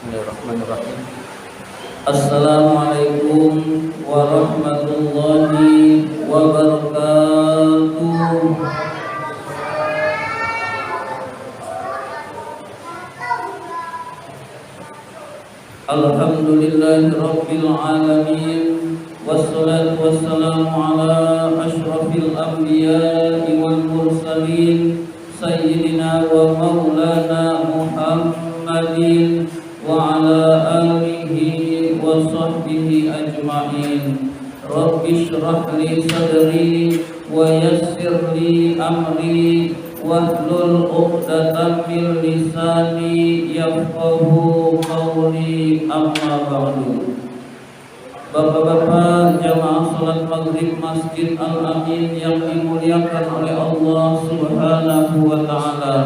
Bismillahirrahmanirrahim. Assalamualaikum warahmatullahi wabarakatuh. Alhamdulillahi rabbil alamin. Wassalatu wassalamu ala ashrafil anbiya'i wal mursalin sayyidina wa maulana Muhammadin wa ala alihi wa sahbihi ajma'in. Rabbi shrah li sadri wa yassir li amri wahlul 'uqdatam min lisani yafqahu qawli, amma ba'du. Bapak-bapak jamaah salat maghrib Masjid Al-Amin yang dimuliakan oleh Allah Subhanahu wa ta'ala.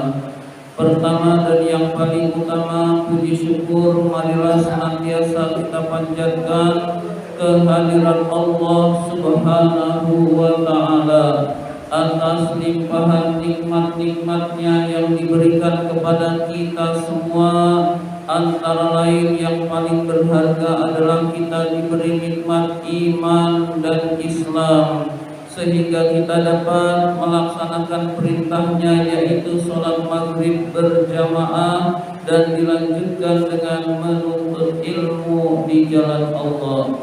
Pertama dan yang paling utama, puji syukur marilah senantiasa kita panjatkan kehadiran Allah Subhanahu wa ta'ala atas limpahan nikmat-nikmatnya yang diberikan kepada kita semua. Antara lain yang paling berharga adalah kita diberi nikmat iman dan Islam, sehingga kita dapat melaksanakan perintahnya, yaitu sholat maghrib berjamaah dan dilanjutkan dengan menuntut ilmu di jalan Allah.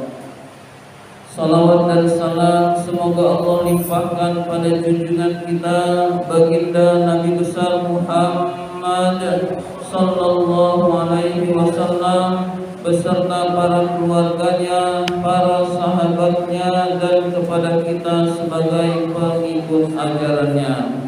Salawat dan salam semoga Allah limpahkan pada junjungan kita baginda Nabi besar Muhammad sallallahu alaihi wasallam beserta para keluarganya, para sahabatnya, dan kepada kita sebagai pengikut ajarannya.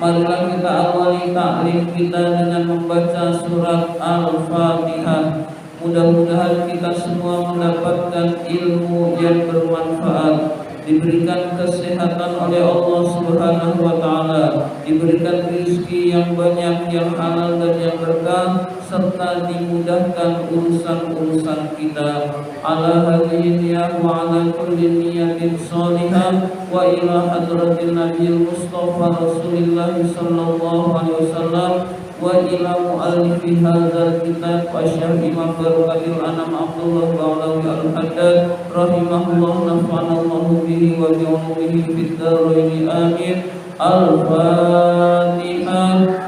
Marilah kita awali taklim kita dengan membaca surat Al-Fatihah. Mudah-mudahan kita semua mendapatkan ilmu yang bermanfaat, diberikan kesehatan oleh Allah Subhanahu wa ta'ala, diberikan rezeki yang banyak, yang halal dan yang berkah, serta dimudahkan urusan-urusan kita. Ala hadhihi niyyah wa ala kulli niyyatin shalihah wa ila hadratin nabiyil mustafa Rasulillah sallallahu alaihi wasallam wa ila mu'allifi hadzal kitab wa syarh Imam Barokatil Anam Abdullah Ba'alawi Al-Haddad rahimahullah nafa'anallahu bihi wa bi'ulumihi fid dharain amin. Al-Fatihah.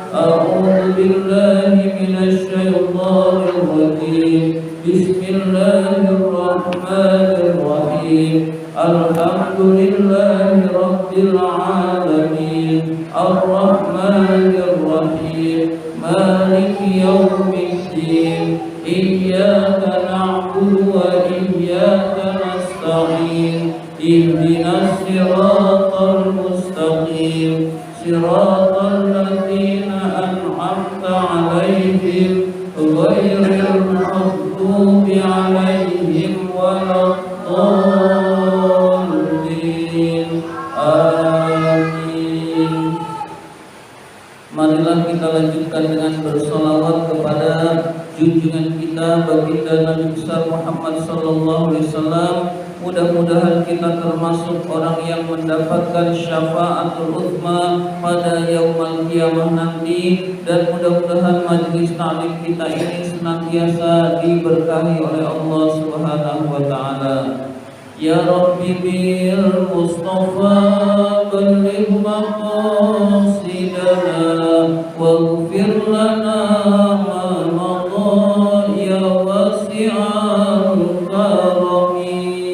A'udzu billahi minasy syaithanir rajim. Bismillahirrahmanirrahim. Alhamdulillahi rabbil alamin. Ar-Rahmanir Rahim. Maliki yaumiddin. Iyyaka na'budu wa iyyaka nasta'in. Ihdinas siratal mustaqim. Siratal ladzina an'amta 'alaihim ghairil maghdubi 'alaihim waladdallin. Amin. Marilah kita lanjutkan dengan bersolawat kepada junjungan kita baginda Nabi besar Muhammad sallallahu alaihi wasallam. Mudah-mudahan kita termasuk orang yang mendapatkan syafaatul uzma pada yaumul qiyamah nanti, dan mudah-mudahan majlis ta'lim kita ini senantiasa diberkahi oleh Allah Subhanahu wa ta'ala. Ya Rabbi bil Mustafa balligh maqasidana waghfir lana ma madha ya wasi'al karami.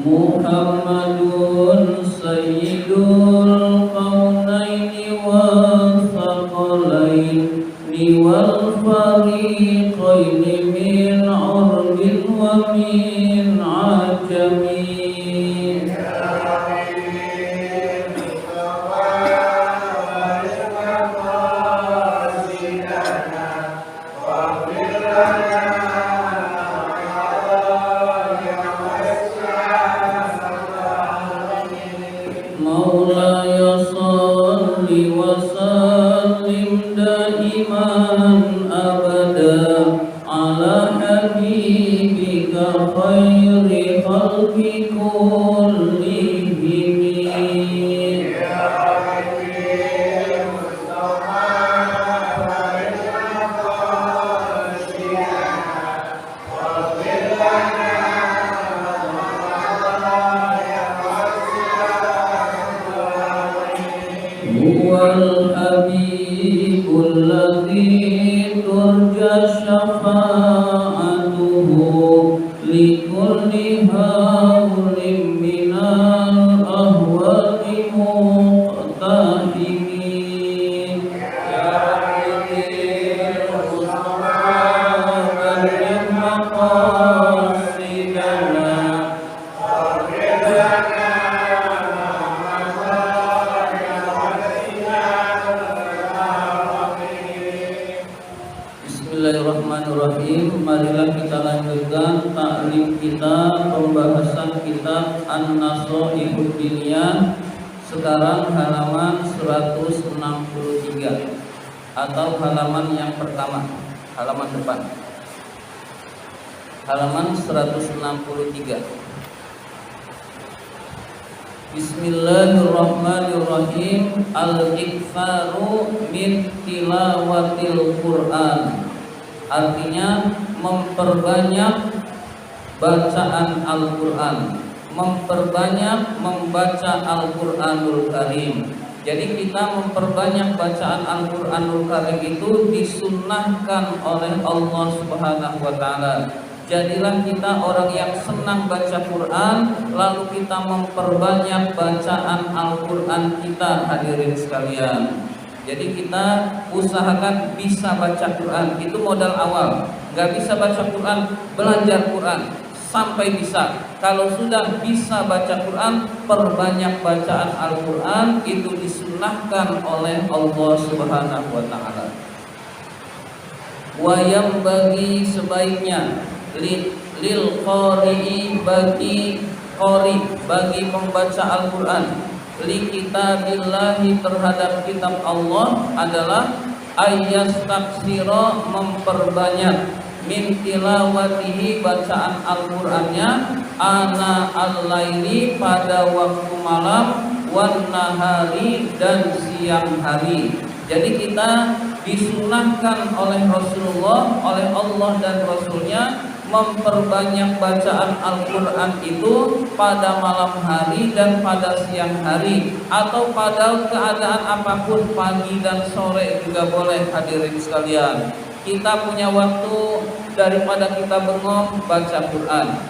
Muhammadun sayyidul qaunaini wa thaqalaini wal fariqaini min urbin wa min ajami. Maulaya salli wa sallim daiman الذي ترجى شفاعته لكل هول من الأهوال مقتحم يا Bismillahirrahmanirrahim. Marilah kita lanjutkan taklim kita, pembahasan kitab An-Nasaihud Diniyah. Sekarang halaman 163 atau halaman yang pertama, halaman depan. Halaman 163. Bismillahirrahmanirrahim. Al-iktsaru min tilawatil Qur'an. Artinya memperbanyak bacaan Al-Qur'an, memperbanyak membaca Al-Qur'anul Karim. Jadi kita memperbanyak bacaan Al-Qur'anul Karim itu disunnahkan oleh Allah Subhanahu wa taala. Jadilah kita orang yang senang baca Quran, lalu kita memperbanyak bacaan Al-Quran kita, hadirin sekalian. Jadi kita usahakan bisa baca Quran, itu modal awal. Gak bisa baca Quran, belajar Quran sampai bisa. Kalau sudah bisa baca Quran, perbanyak bacaan Al-Quran, itu disunnahkan oleh Allah Subhanahu wa ta'ala. Wa yang bagi sebaiknya lil qari'i bagi qari, bagi pembaca Al-Quran, li kitabillahi terhadap kitab Allah adalah ayyastaksira memperbanyak min tilawatihi bacaan Al-Qur'annya ana al-laili pada waktu malam wan nahari dan siang hari. Jadi kita disunahkan oleh Rasulullah, oleh Allah dan Rasulnya memperbanyak bacaan Al-Quran itu pada malam hari dan pada siang hari, atau pada keadaan apapun, pagi dan sore juga boleh, hadirin sekalian. Kita punya waktu, daripada kita bengong baca Quran.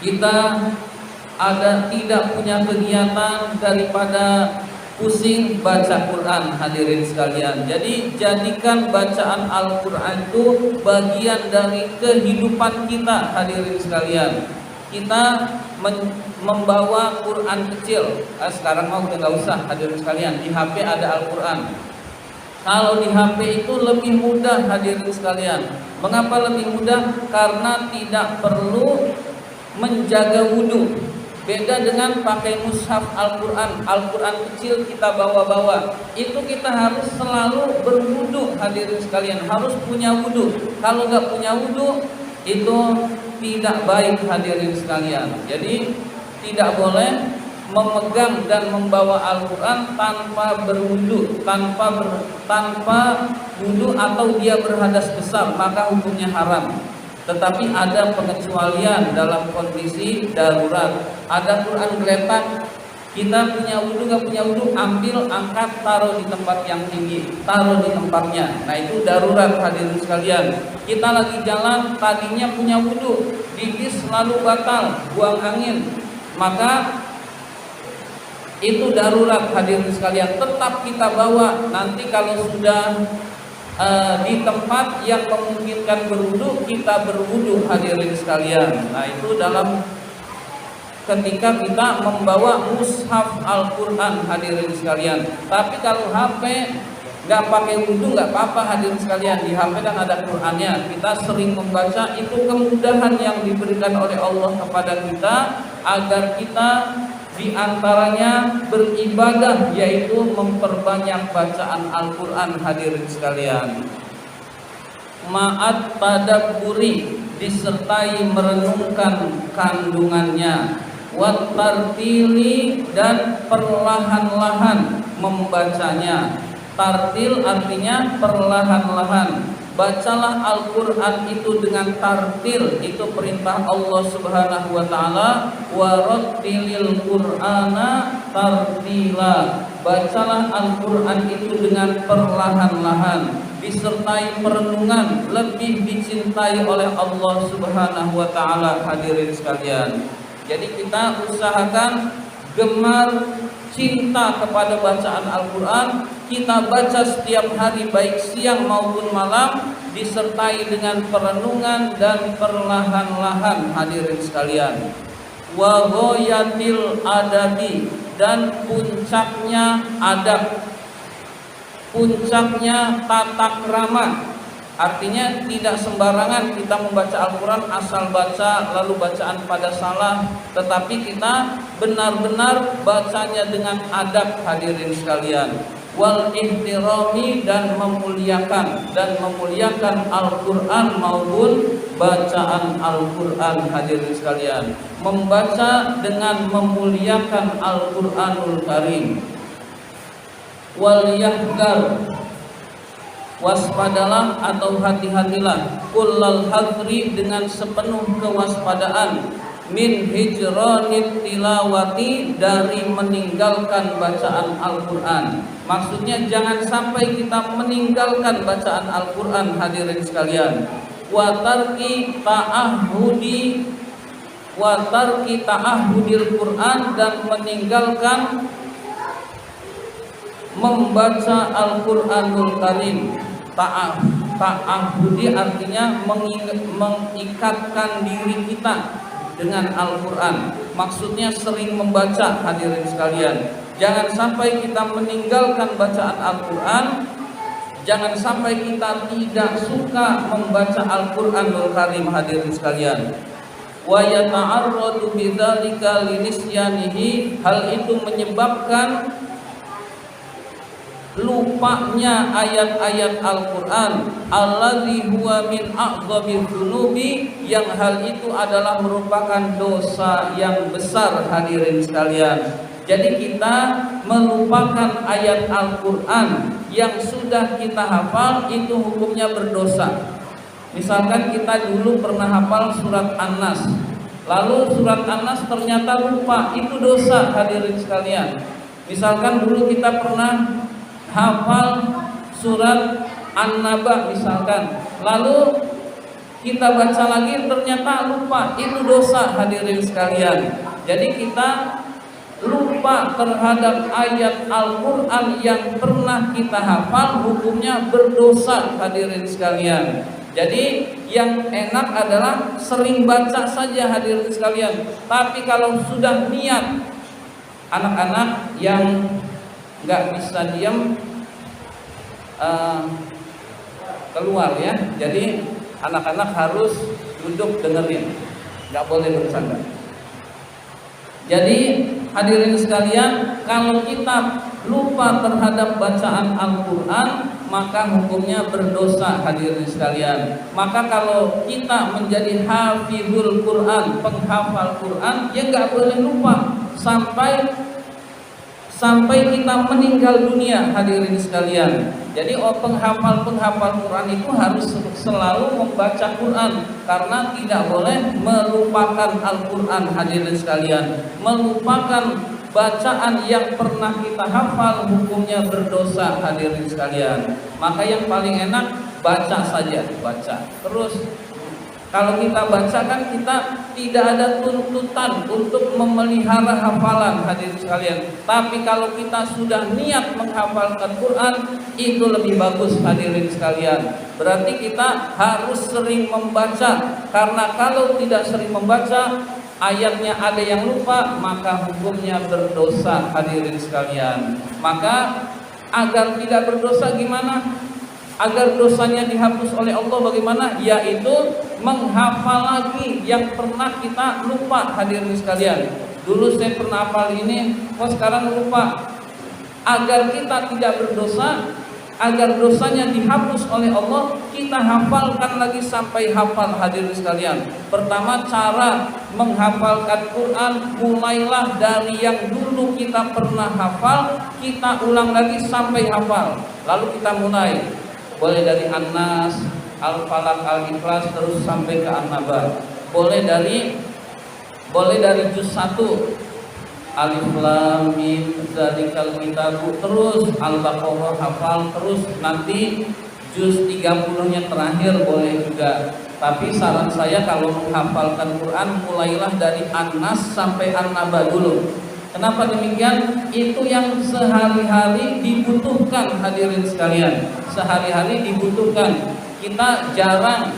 Kita tidak punya kegiatan, daripada pusing baca Quran, hadirin sekalian. Jadi jadikan bacaan Al-Quran itu bagian dari kehidupan kita, hadirin sekalian. Kita membawa Quran kecil. Sekarang mau udah gak usah, hadirin sekalian. Di HP ada Al-Quran. Kalau di HP itu lebih mudah, hadirin sekalian. Mengapa lebih mudah? Karena tidak perlu menjaga wudhu. Beda dengan pakai mushaf Al-Quran. Al-Quran kecil kita bawa-bawa, itu kita harus selalu berwudu, hadirin sekalian. Harus punya wudu. Kalau gak punya wudu, itu tidak baik, hadirin sekalian. Jadi tidak boleh memegang dan membawa Al-Quran tanpa berwudu, tanpa wudu, atau dia berhadas besar, maka hukumnya haram. Tetapi ada pengecualian dalam kondisi darurat. Ada Quran geletak, kita punya wudu gak punya wudu, ambil, angkat, taruh di tempat yang tinggi, taruh di tempatnya. Nah itu darurat, hadirin sekalian. Kita lagi jalan, tadinya punya wudu, bibis selalu batal, buang angin, maka itu darurat, hadirin sekalian. Tetap kita bawa, nanti kalau sudah di tempat yang memungkinkan berwudu, kita berwudu, hadirin sekalian. Nah itu dalam ketika kita membawa mushaf Al-Quran, hadirin sekalian. Tapi kalau HP nggak pakai wudu nggak apa-apa, hadirin sekalian. Di HP kan ada Qurannya, kita sering membaca, itu kemudahan yang diberikan oleh Allah kepada kita agar kita di antaranya beribadah, yaitu memperbanyak bacaan Al-Quran, hadirin sekalian. Ma'at tadabburi, disertai merenungkan kandungannya. Wat tartili, dan perlahan-lahan membacanya. Tartil artinya perlahan-lahan. Bacalah Al-Quran itu dengan tartil, itu perintah Allah Subhanahu wa ta'ala. Warattilil Qur'ana tartila. Bacalah Al-Quran itu dengan perlahan-lahan, disertai perenungan, lebih dicintai oleh Allah Subhanahu wa ta'ala. Hadirin sekalian, jadi kita usahakan gemar, cinta kepada bacaan Al-Quran. Kita baca setiap hari baik siang maupun malam, disertai dengan perenungan dan perlahan-lahan. Hadirin sekalian, wa ghayatil adabi, dan puncaknya adab, puncaknya tata krama. Artinya tidak sembarangan kita membaca Al-Quran asal baca lalu bacaan pada salah, tetapi kita benar-benar bacanya dengan adab. Hadirin sekalian, wal ihtirami, dan memuliakan Al-Quran maupun bacaan Al-Quran. Hadirin sekalian, membaca dengan memuliakan Al-Quranul Karim. Wal yahdar, waspadalah atau hati-hatilah, kullal hadri, dengan sepenuh kewaspadaan, min hijranit tilawati, dari meninggalkan bacaan Al-Quran. Maksudnya jangan sampai kita meninggalkan bacaan Al-Quran. Hadirin sekalian, wa tarki ta'ahudil Quran, dan meninggalkan membaca Al-Quranul Karim. Ta'ahudi artinya mengikatkan diri kita dengan Al-Quran. Maksudnya sering membaca. Hadirin sekalian, jangan sampai kita meninggalkan bacaan Al-Quran. Jangan sampai kita tidak suka membaca Al-Quranul Karim. Hadirin sekalian, wa yata'arradu bidzalika linisyanihi, hal itu menyebabkan lupanya ayat-ayat Al-Quran. Alladzi huwa min a'dhamil dzunubi, yang hal itu adalah merupakan dosa yang besar. Hadirin sekalian, jadi kita melupakan ayat Al-Quran yang sudah kita hafal, itu hukumnya berdosa. Misalkan kita dulu pernah hafal surat An-Nas, lalu surat An-Nas ternyata lupa, itu dosa. Hadirin sekalian, misalkan dulu kita pernah hafal surat An-Naba misalkan, lalu kita baca lagi ternyata lupa, itu dosa. Hadirin sekalian, jadi kita lupa terhadap ayat Al-Quran yang pernah kita hafal, hukumnya berdosa. Hadirin sekalian, jadi yang enak adalah sering baca saja. Hadirin sekalian, tapi kalau sudah niat, anak-anak yang nggak bisa diam keluar ya. Jadi anak-anak harus duduk dengerin, nggak boleh bercanda. Jadi hadirin sekalian, kalau kita lupa terhadap bacaan Al-Quran, maka hukumnya berdosa. Hadirin sekalian, maka kalau kita menjadi hafizul Quran, penghafal Quran, ya nggak boleh lupa sampai kita meninggal dunia. Hadirin sekalian, jadi penghafal Quran itu harus selalu membaca Quran, karena tidak boleh melupakan Al-Quran. Hadirin sekalian, melupakan bacaan yang pernah kita hafal hukumnya berdosa. Hadirin sekalian, maka yang paling enak baca saja, baca terus. Kalau kita baca kan kita tidak ada tuntutan untuk memelihara hafalan. Hadirin sekalian, tapi kalau kita sudah niat menghafalkan Quran, itu lebih bagus. Hadirin sekalian, berarti kita harus sering membaca, karena kalau tidak sering membaca, ayatnya ada yang lupa, maka hukumnya berdosa. Hadirin sekalian, maka agar tidak berdosa gimana? Agar dosanya dihapus oleh Allah bagaimana? Yaitu menghafal lagi yang pernah kita lupa. Hadirin sekalian, dulu saya pernah hafal ini, kok sekarang lupa. Agar kita tidak berdosa, agar dosanya dihapus oleh Allah, kita hafalkan lagi sampai hafal hadirin sekalian. Pertama, cara menghafalkan Quran mulailah dari yang dulu kita pernah hafal, kita ulang lagi sampai hafal. Lalu kita mulai, boleh dari An-Nas, Al-Falaq, Al-Ikhlas terus sampai ke An-Naba. Boleh dari juz 1 Alif Lam Mim Zalikal Kitabu, terus Al-Baqarah hafal, terus nanti juz 30-nya terakhir boleh juga. Tapi saran saya kalau menghafalkan Quran mulailah dari An-Nas sampai An-Naba dulu. Kenapa demikian? Itu yang sehari-hari dibutuhkan hadirin sekalian. Sehari-hari dibutuhkan. Kita jarang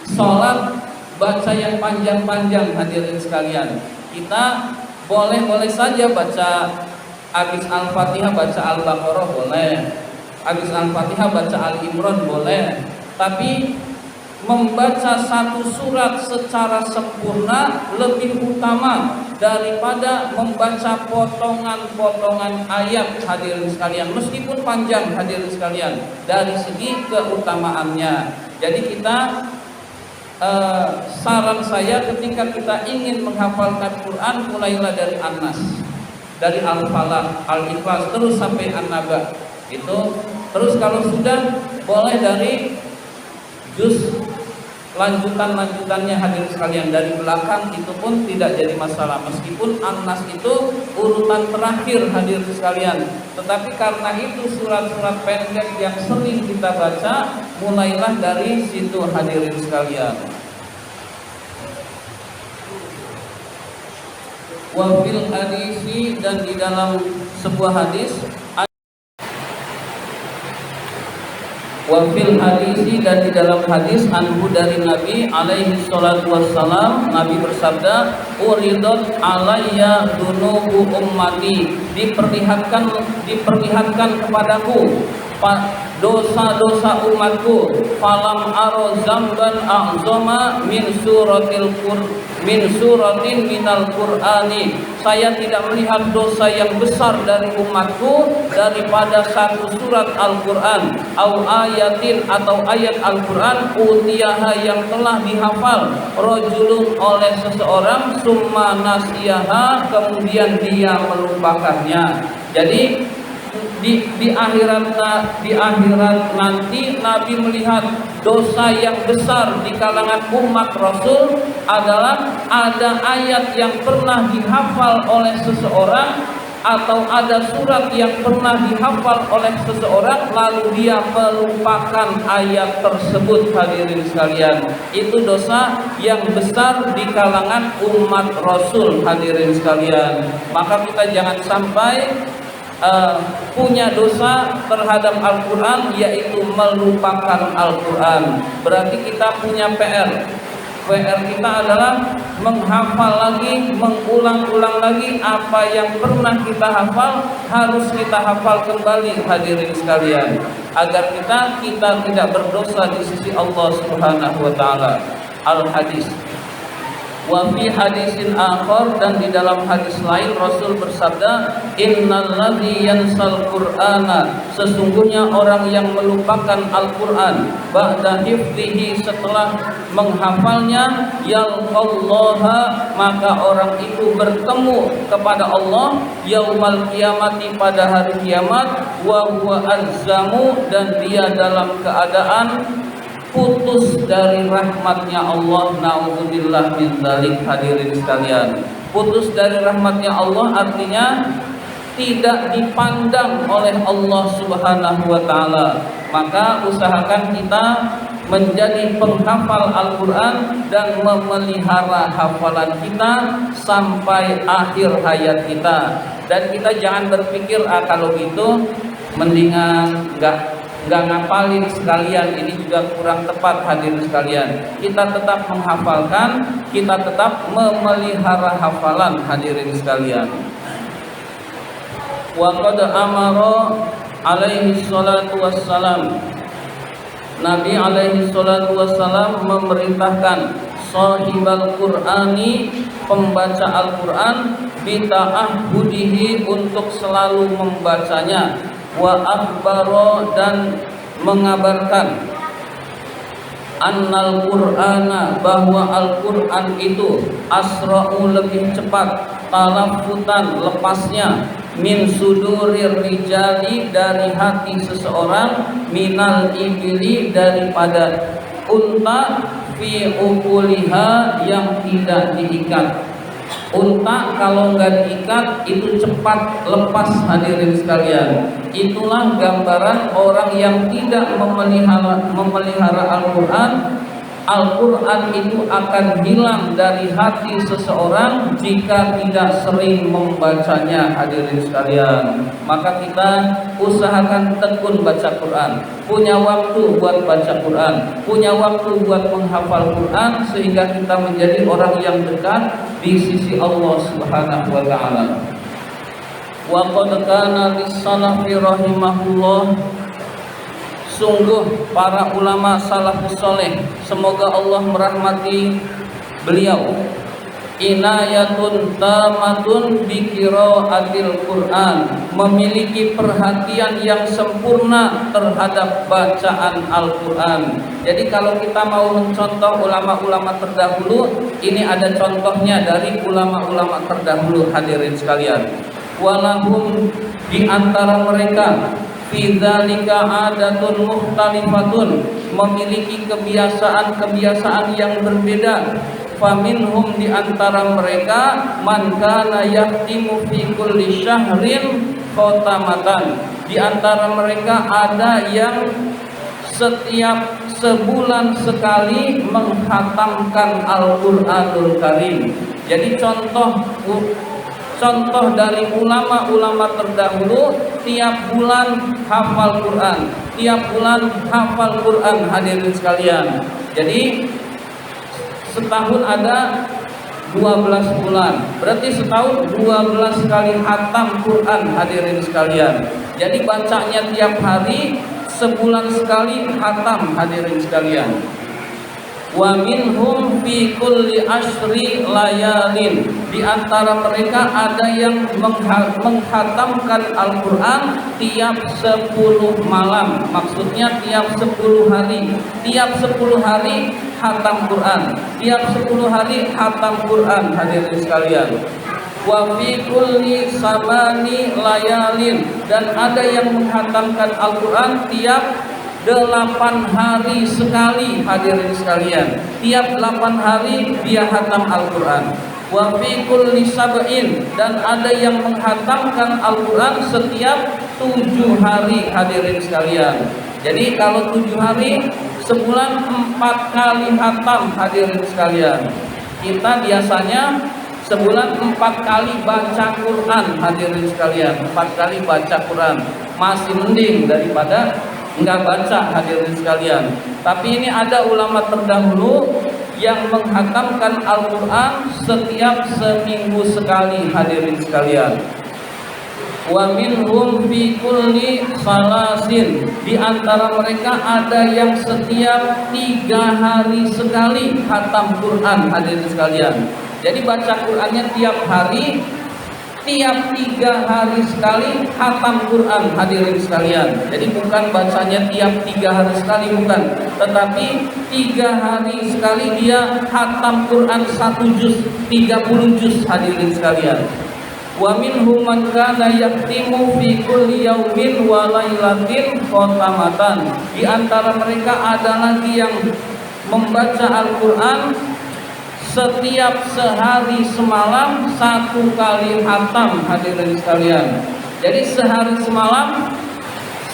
sholat baca yang panjang-panjang hadirin sekalian. Kita boleh saja baca habis Al-Fatihah baca Al-Baqarah boleh, habis Al-Fatihah baca Al-Imran boleh. Tapi membaca satu surat secara sempurna lebih utama daripada membaca potongan-potongan ayat hadirin sekalian, meskipun panjang hadirin sekalian, dari segi keutamaannya. Jadi kita saran saya ketika kita ingin menghafalkan Quran mulailah dari An-Nas, dari Al-Falaq, Al-Ikhlas terus sampai An-Naba. Itu terus kalau sudah boleh dari juz lanjutannya hadirin sekalian dari belakang, itu pun tidak jadi masalah meskipun An-Nas itu urutan terakhir hadirin sekalian. Tetapi karena itu surat-surat pendek yang sering kita baca, mulailah dari situ hadirin sekalian. Wa fil hadisi, dan di dalam sebuah hadis, wa fil hadisi, dan di dalam hadis anhu dari Nabi alaihi salatu wassalam, Nabi bersabda, uridat alayya dunubu ummati, diperlihatkan kepadaku dosa-dosa umatku, falam aro zamban a'zama min suratin minal Qur'ani, saya tidak melihat dosa yang besar dari umatku daripada satu surat Al-Quran, au ayatin, atau ayat Al-Quran, utiyaha, yang telah dihafal, rajulun, oleh seseorang, summa nasiyaha, kemudian dia melupakannya. Jadi di akhirat nanti Nabi melihat dosa yang besar di kalangan umat Rasul adalah ada ayat yang pernah dihafal oleh seseorang atau ada surat yang pernah dihafal oleh seseorang lalu dia melupakan ayat tersebut hadirin sekalian. Itu dosa yang besar di kalangan umat Rasul hadirin sekalian. Maka kita jangan sampai punya dosa terhadap Al-Quran, yaitu melupakan Al-Quran. Berarti kita punya PR kita adalah menghafal lagi, mengulang-ulang lagi apa yang pernah kita hafal, harus kita hafal kembali hadirin sekalian, agar kita tidak berdosa di sisi Allah Subhanahu wa taala. Al-hadis. Wa fi hadisin akhar, dan di dalam hadis lain Rasul bersabda, innalladzi yansal qur'ana, sesungguhnya orang yang melupakan Al-Qur'an, ba'da hifdzihi, setelah menghafalnya, yalqallaha, maka orang itu bertemu kepada Allah yaumal qiyamati, pada hari kiamat, wa huwa azzamu, dan dia dalam keadaan putus dari rahmatnya Allah. Na'udzubillah min dzalik hadirin sekalian. Putus dari rahmatnya Allah artinya tidak dipandang oleh Allah Subhanahu wa taala. Maka usahakan kita menjadi penghafal Al-Quran dan memelihara hafalan kita sampai akhir hayat kita. Dan kita jangan berpikir kalau gitu mendingan nggak ngapalin sekalian, ini juga kurang tepat hadirin sekalian. Kita tetap menghafalkan, kita tetap memelihara hafalan hadirin sekalian. Wa qad amara alaihi salatu wassalam, Nabi alaihi salatu wassalam memerintahkan sahibal Qur'ani, pembaca Al-Quran, bita'ahbudihi, untuk selalu membacanya, wa akhbaro dan mengabarkan annal Qur'ana bahwa Al-Qur'an itu asra'u lebih cepat talaffutan lepasnya min sudurir rijali dari hati seseorang minal ibili daripada unta fi uquliha yang tidak diikat. Unta kalau nggak diikat itu cepat lepas, hadirin sekalian. Itulah gambaran orang yang tidak memelihara Al-Quran. Al-Quran itu akan hilang dari hati seseorang jika tidak sering membacanya, hadirin sekalian. Maka kita usahakan tekun baca Quran, punya waktu buat baca Quran, punya waktu buat menghafal Quran, sehingga kita menjadi orang yang dekat di sisi Allah Subhanahu wa ta'ala. Wa qad kana lis-salafi rahimahullah, sungguh para ulama salafus soleh, semoga Allah merahmati beliau, inayatun tamatun bi qiraatil Quran, memiliki perhatian yang sempurna terhadap bacaan Al-Quran. Jadi kalau kita mau mencontoh ulama-ulama terdahulu, ini ada contohnya dari ulama-ulama terdahulu, hadirin sekalian. Walahum, di antara mereka, fi dzalika adatun mukhtalifatun, memiliki kebiasaan-kebiasaan yang berbeda. Faminhum, di antara mereka, man kana yahtimu fi kulli syahrin khatamatan, di antara mereka ada yang setiap sebulan sekali menghatamkan Al-Qur'anul Karim. Jadi contoh dari ulama-ulama terdahulu, tiap bulan hafal Quran, tiap bulan hafal Quran, hadirin sekalian. Jadi setahun ada 12 bulan, berarti setahun 12 kali hatam Quran, hadirin sekalian. Jadi bacanya tiap hari, sebulan sekali hatam, hadirin sekalian. Wa minhum fi kulli asyri layalin, di antara mereka ada yang menghatamkan Al-Quran tiap 10 malam, maksudnya tiap 10 hari, tiap 10 hari hatam Quran, tiap 10 hari hatam Quran, hadirin sekalian. Wa fi kulli samani layalin, dan ada yang menghatamkan Al-Quran tiap 8 hari sekali, hadirin sekalian. Tiap 8 hari dia hatam Al-Quran. Wa fi kulli sab'in, dan ada yang menghatamkan Al-Quran setiap 7 hari, hadirin sekalian. Jadi kalau 7 hari, sebulan 4 kali hatam, hadirin sekalian. Kita biasanya sebulan 4 kali baca Quran, hadirin sekalian. 4 kali baca Quran masih mending daripada enggak baca, hadirin sekalian. Tapi ini ada ulama terdahulu yang menghatamkan Al-Quran setiap seminggu sekali, hadirin sekalian. Wa minhum fi kulli salasin, di antara mereka ada yang setiap 3 hari sekali hatam Quran, hadirin sekalian. Jadi baca Qurannya tiap hari, tiap 3 hari sekali hatam Quran, hadirin sekalian. Jadi bukan bacanya tiap 3 hari sekali, bukan, tetapi 3 hari sekali dia hatam Quran 1 juz, 30 juz, hadirin sekalian. Wa minhum man kana yahtimu fi kulli yaumin wa lailatin khatamatan, di antara mereka ada lagi yang membaca Al-Quran setiap sehari semalam 1 kali hatam, hadirin sekalian. Jadi sehari semalam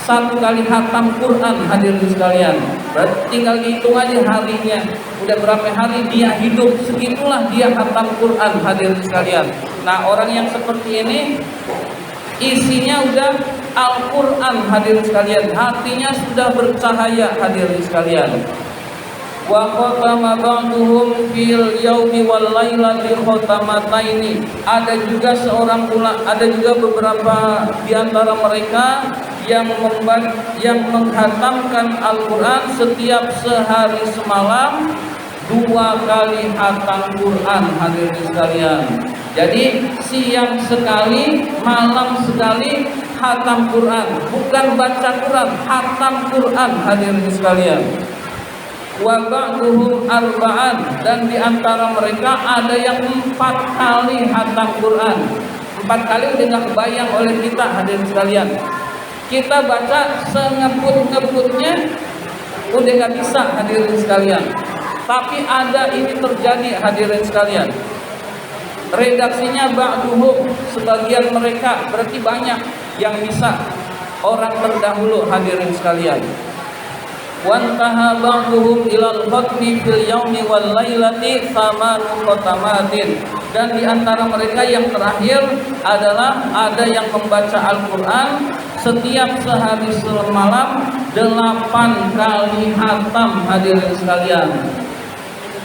1 kali hatam Quran, hadirin sekalian. Berarti tinggal hitung aja harinya, udah berapa hari dia hidup, segitulah dia hatam Quran, hadirin sekalian. Nah, orang yang seperti ini isinya udah Al-Quran, hadirin sekalian. Hatinya sudah bercahaya, hadirin sekalian. Wa khatama ba'duhum fil yaumi wal lailati khatamataini, ada juga beberapa di antara mereka yang menghatamkan Al-Quran setiap sehari semalam 2 kali hatam Quran, hadirin sekalian. Jadi siang sekali, malam sekali hatam Quran, bukan baca Quran, hatam Quran hadirin sekalian. Wa ba'duhum arba'an, dan di antara mereka ada yang 4 kali hatam Quran. 4 kali udah nggak kebayang oleh kita hadirin sekalian. Kita baca sengebut-ngebutnya udah nggak bisa hadirin sekalian. Tapi ada ini terjadi hadirin sekalian. Redaksinya ba'duhum, sebagian mereka, berarti banyak yang bisa, orang terdahulu hadirin sekalian. Wantaha ba'duhum ilal khatmi fil yaumi wal lailati thamanu khatamatin, dan di antara mereka yang terakhir adalah ada yang membaca Al-Qur'an setiap sehari semalam 8 kali hatam hadirin sekalian.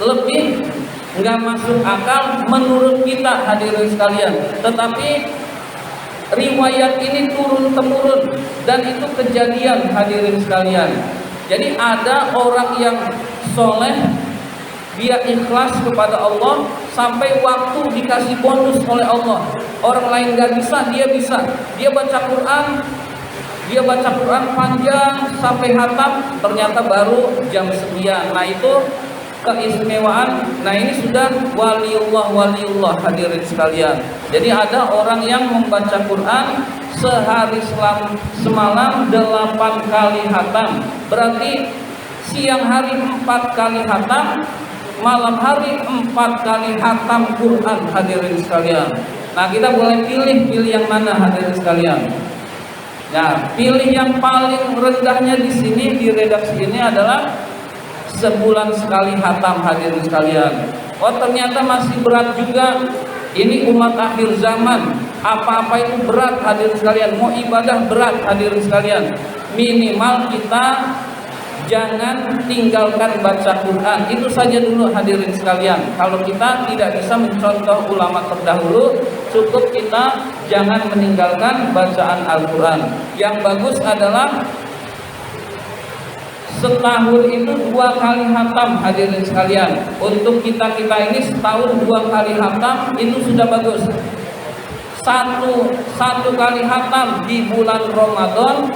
Lebih nggak masuk akal menurut kita hadirin sekalian, tetapi riwayat ini turun temurun dan itu kejadian hadirin sekalian. Jadi ada orang yang soleh, dia ikhlas kepada Allah sampai waktu dikasih bonus oleh Allah. Orang lain nggak bisa, dia bisa. Dia baca Quran panjang sampai hatam, ternyata baru jam sekian. Nah itu keistimewaan. Nah ini sudah waliullah hadirin sekalian. Jadi ada orang yang membaca Quran sehari semalam 8 kali hatam, berarti siang hari 4 kali hatam, malam hari 4 kali hatam Quran hadirin sekalian. Nah kita boleh pilih yang mana hadirin sekalian. Nah pilih yang paling rendahnya di sini, di redaksi ini adalah sebulan sekali hatam hadirin sekalian. Oh ternyata masih berat juga. Ini umat akhir zaman, apa-apa itu berat hadirin sekalian. Mau ibadah berat hadirin sekalian. Minimal kita jangan tinggalkan baca Quran. Itu saja dulu hadirin sekalian. Kalau kita tidak bisa mencontoh ulama terdahulu, cukup kita jangan meninggalkan bacaan Al-Quran. Yang bagus adalah setahun itu 2 kali hatam hadirin sekalian. Untuk kita ini setahun 2 kali hatam itu sudah bagus. Satu kali hatam di bulan Ramadan,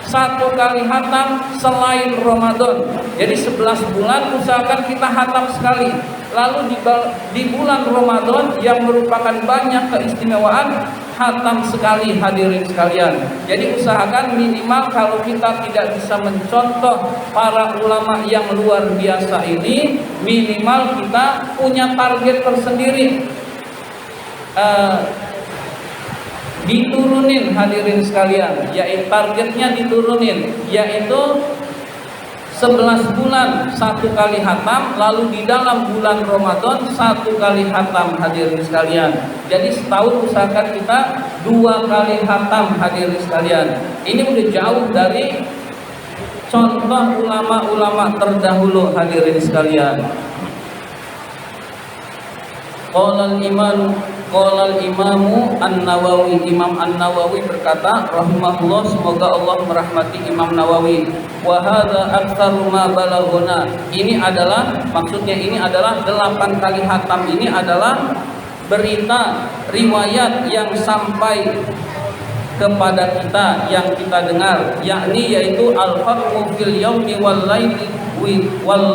1 kali hatam selain Ramadan. Jadi 11 bulan usahakan kita hatam sekali. Lalu di bulan Ramadan yang merupakan banyak keistimewaan, hatam sekali hadirin sekalian. Jadi usahakan minimal kalau kita tidak bisa mencontoh para ulama yang luar biasa ini, minimal kita punya target tersendiri. Diturunin hadirin sekalian, yaitu targetnya diturunin, yaitu 11 bulan 1 kali hatam, lalu di dalam bulan Ramadan 1 kali hatam hadirin sekalian. Jadi setahun usahakan kita 2 kali hatam hadirin sekalian. Ini udah jauh dari contoh ulama-ulama terdahulu hadirin sekalian. Qala al-Imamu An-Nawawi, Imam An-Nawawi berkata rahimahullah, semoga Allah merahmati Imam Nawawi. Wa hadza aktsaru ma balaghuna. Ini adalah, maksudnya ini adalah 8 kali hatam ini adalah berita riwayat yang sampai kepada kita, yang kita dengar, yakni yaitu al-khatmu fil yaumi wal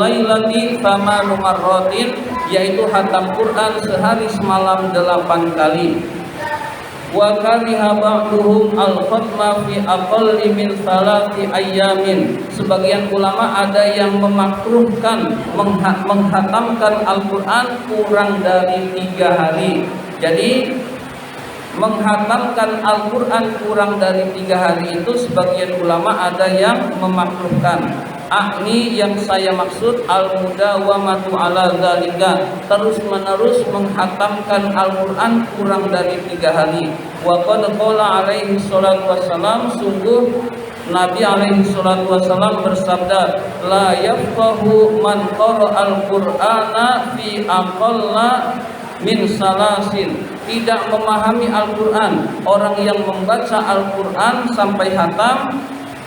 lailati thamanu marratin, yaitu hatam Quran sehari semalam 8 kali. Wa kariha ba'duhum al-khatma fi aqalli min 3 ayyamin. Sebagian ulama ada yang memakruhkan menghatamkan Al-Quran kurang dari 3 hari. Jadi menghatamkan Al-Quran kurang dari 3 hari itu sebagian ulama ada yang memakruhkan. Akni, yang saya maksud al-mudawamatu ala dzalika, terus menerus menghatamkan Al-Quran kurang dari 3 hari. Wa qad qala alaihi salatu wassalam, sungguh Nabi alaihi salatu wassalam bersabda, la yafqahu man qara al-Qur'ana fi aqalla min salasin. Tidak memahami Al-Quran orang yang membaca Al-Quran sampai hatam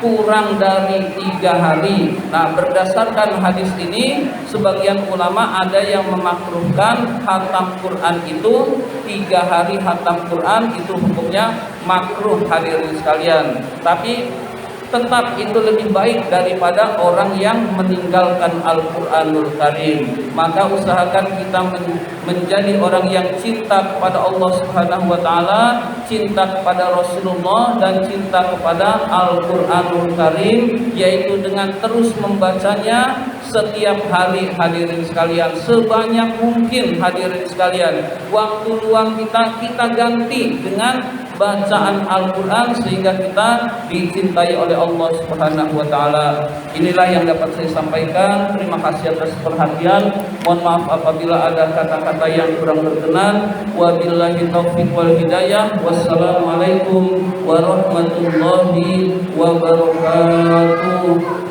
kurang dari 3 hari. Nah, berdasarkan hadis ini, sebagian ulama ada yang memakruhkan khatam Quran itu 3 hari khatam Quran itu hukumnya makruh, hadirin sekalian. Tapi tetap itu lebih baik daripada orang yang meninggalkan Al-Quranul Karim. Maka usahakan kita menjadi orang yang cinta kepada Allah Subhanahu wa Ta'ala, cinta kepada Rasulullah, dan cinta kepada Al-Quranul Karim, yaitu dengan terus membacanya setiap hari, hadirin sekalian, sebanyak mungkin. Hadirin sekalian, waktu luang kita ganti dengan bacaan Al-Quran sehingga kita dicintai oleh Allah Subhanahu wa Ta'ala. Inilah yang dapat saya sampaikan. Terima kasih atas perhatian. Mohon maaf apabila ada kata-kata yang kurang berkenan. Wabillahi taufiq wal hidayah. Wassalamualaikum warahmatullahi wabarakatuh.